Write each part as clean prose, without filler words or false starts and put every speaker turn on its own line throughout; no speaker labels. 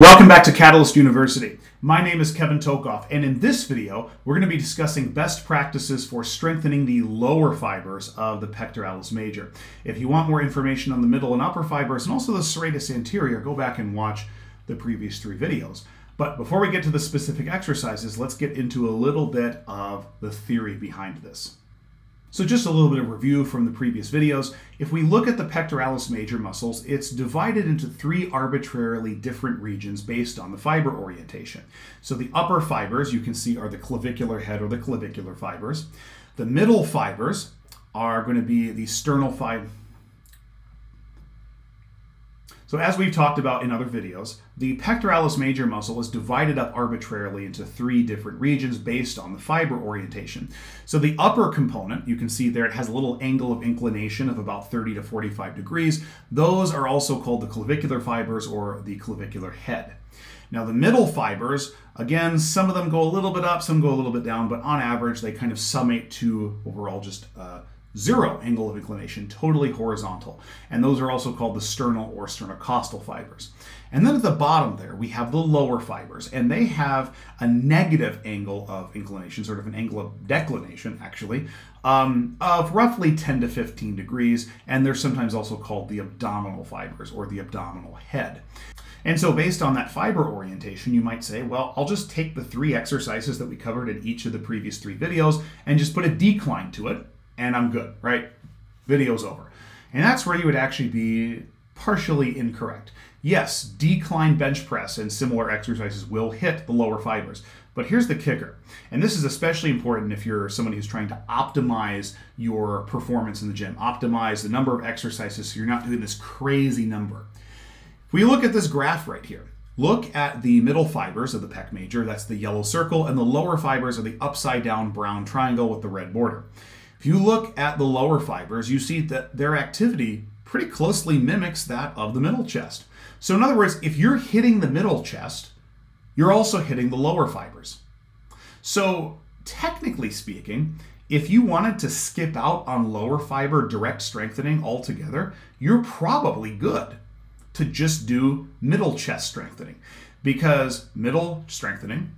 Welcome back to Catalyst University. My name is Kevin Tokoph, and in this video, we're going to be discussing best practices for strengthening the lower fibers of the pectoralis major. If you want more information on the middle and upper fibers, and also the serratus anterior, go back and watch the previous 3 videos. But before we get to the specific exercises, let's get into a little bit of the theory behind this. So just a little bit of review from the previous videos. If we look at the pectoralis major muscles, it's divided into 3 arbitrarily different regions based on the fiber orientation. So the upper fibers, you can see, are the clavicular head or the clavicular fibers. The middle fibers are going to be the sternal fibers. So as we've talked about in other videos, the pectoralis major muscle is divided up arbitrarily into 3 different regions based on the fiber orientation. So the upper component, you can see there, it has a little angle of inclination of about 30 to 45 degrees. Those are also called the clavicular fibers or the clavicular head. Now the middle fibers, again, some of them go a little bit up, some go a little bit down, but on average they kind of summate to overall just 0 angle of inclination, totally horizontal. And those are also called the sternal or sternocostal fibers. And then at the bottom there, we have the lower fibers, and they have a negative angle of inclination, sort of an angle of declination, actually, of roughly 10 to 15 degrees. And they're sometimes also called the abdominal fibers or the abdominal head. And so based on that fiber orientation, you might say, well, I'll just take the 3 exercises that we covered in each of the previous 3 videos and just put a decline to it, and I'm good, right? Video's over. And that's where you would actually be partially incorrect. Yes, decline bench press and similar exercises will hit the lower fibers. But here's the kicker, and this is especially important if you're somebody who's trying to optimize your performance in the gym, optimize the number of exercises so you're not doing this crazy number. If we look at this graph right here, look at the middle fibers of the pec major, that's the yellow circle, and the lower fibers are the upside down brown triangle with the red border. If you look at the lower fibers, you see that their activity pretty closely mimics that of the middle chest. So in other words, if you're hitting the middle chest, you're also hitting the lower fibers. So technically speaking, if you wanted to skip out on lower fiber direct strengthening altogether, you're probably good to just do middle chest strengthening, because middle strengthening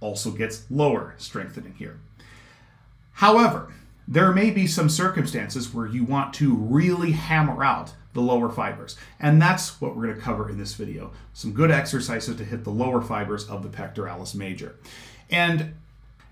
also gets lower strengthening here. However, there may be some circumstances where you want to really hammer out the lower fibers, and that's what we're going to cover in this video. Some good exercises to hit the lower fibers of the pectoralis major. And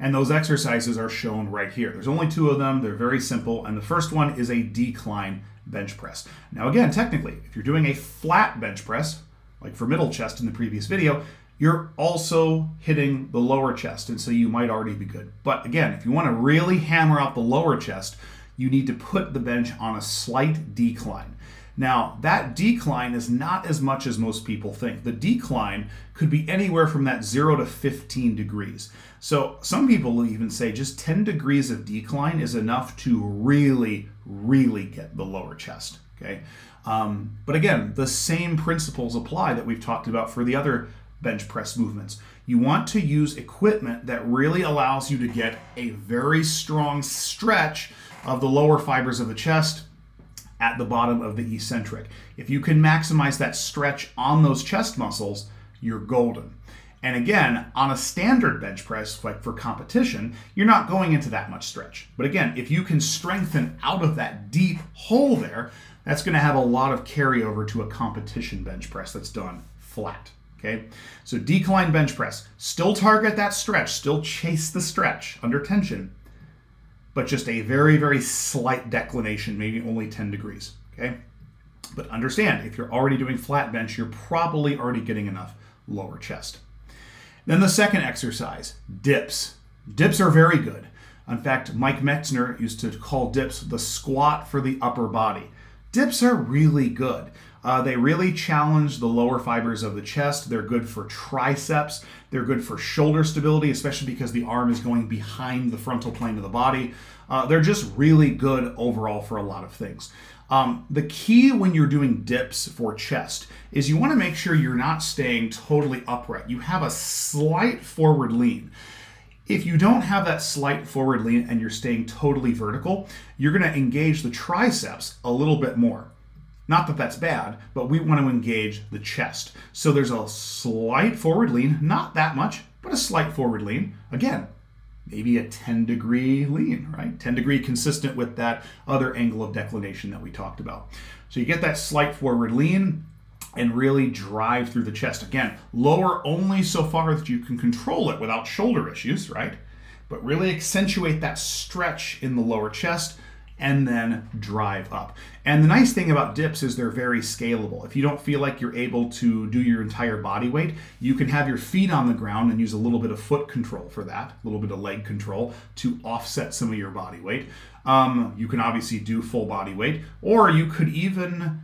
those exercises are shown right here. There's only 2 of them. They're very simple, and the first one is a decline bench press. Now again, technically, if you're doing a flat bench press, like for middle chest in the previous video, you're also hitting the lower chest, and so you might already be good. But again, if you want to really hammer out the lower chest, you need to put the bench on a slight decline. Now, that decline is not as much as most people think. The decline could be anywhere from that 0 to 15 degrees. So some people will even say just 10 degrees of decline is enough to really, really get the lower chest, okay? But again, the same principles apply that we've talked about for the other bench press movements. You want to use equipment that really allows you to get a very strong stretch of the lower fibers of the chest at the bottom of the eccentric. If you can maximize that stretch on those chest muscles, you're golden. And again, on a standard bench press, like for competition, you're not going into that much stretch. But again, if you can strengthen out of that deep hole there, that's going to have a lot of carryover to a competition bench press that's done flat. Okay, so decline bench press, still target that stretch, still chase the stretch under tension, but just a very, very slight declination, maybe only 10 degrees, okay? But understand, if you're already doing flat bench, you're probably already getting enough lower chest. Then the second exercise, dips. Dips are very good. In fact, Mike Metzner used to call dips the squat for the upper body. Dips are really good. They really challenge the lower fibers of the chest. They're good for triceps. They're good for shoulder stability, especially because the arm is going behind the frontal plane of the body. They're just really good overall for a lot of things. The key when you're doing dips for chest is you want to make sure you're not staying totally upright. You have a slight forward lean. If you don't have that slight forward lean and you're staying totally vertical, you're going to engage the triceps a little bit more. Not that that's bad, but we want to engage the chest. So there's a slight forward lean, not that much, but a slight forward lean. Again, maybe a 10-degree lean, right? 10-degree consistent with that other angle of declination that we talked about. So you get that slight forward lean and really drive through the chest. Again, lower only so far that you can control it without shoulder issues, right? But really accentuate that stretch in the lower chest and then drive up. And the nice thing about dips is they're very scalable. If you don't feel like you're able to do your entire body weight, you can have your feet on the ground and use a little bit of foot control for that, a little bit of leg control to offset some of your body weight. You can obviously do full body weight, or you could even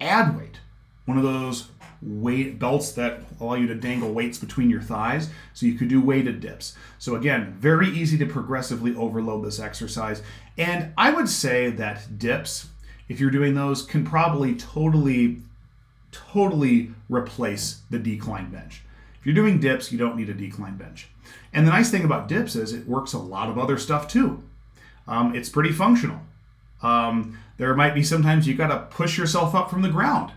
add weight. One of those weight belts that allow you to dangle weights between your thighs, so you could do weighted dips. So again, very easy to progressively overload this exercise. And I would say that dips, if you're doing those, can probably totally replace the decline bench. If you're doing dips, you don't need a decline bench. And the nice thing about dips is it works a lot of other stuff too. It's pretty functional. There might be sometimes you gotta push yourself up from the ground.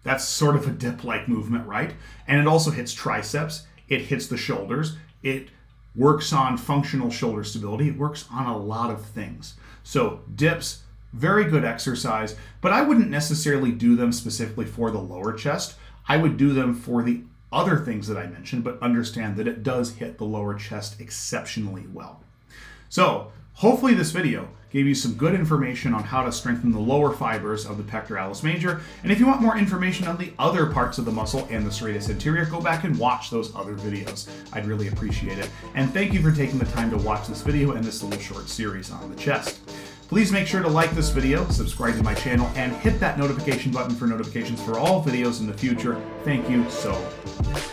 That's sort of a dip-like movement, right? And it also hits triceps, it hits the shoulders, it works on functional shoulder stability, it works on a lot of things. So dips, very good exercise, but I wouldn't necessarily do them specifically for the lower chest. I would do them for the other things that I mentioned, but understand that it does hit the lower chest exceptionally well. So hopefully this video gave you some good information on how to strengthen the lower fibers of the pectoralis major. And if you want more information on the other parts of the muscle and the serratus anterior, go back and watch those other videos. I'd really appreciate it. And thank you for taking the time to watch this video and this little short series on the chest. Please make sure to like this video, subscribe to my channel, and hit that notification button for notifications for all videos in the future. Thank you so much.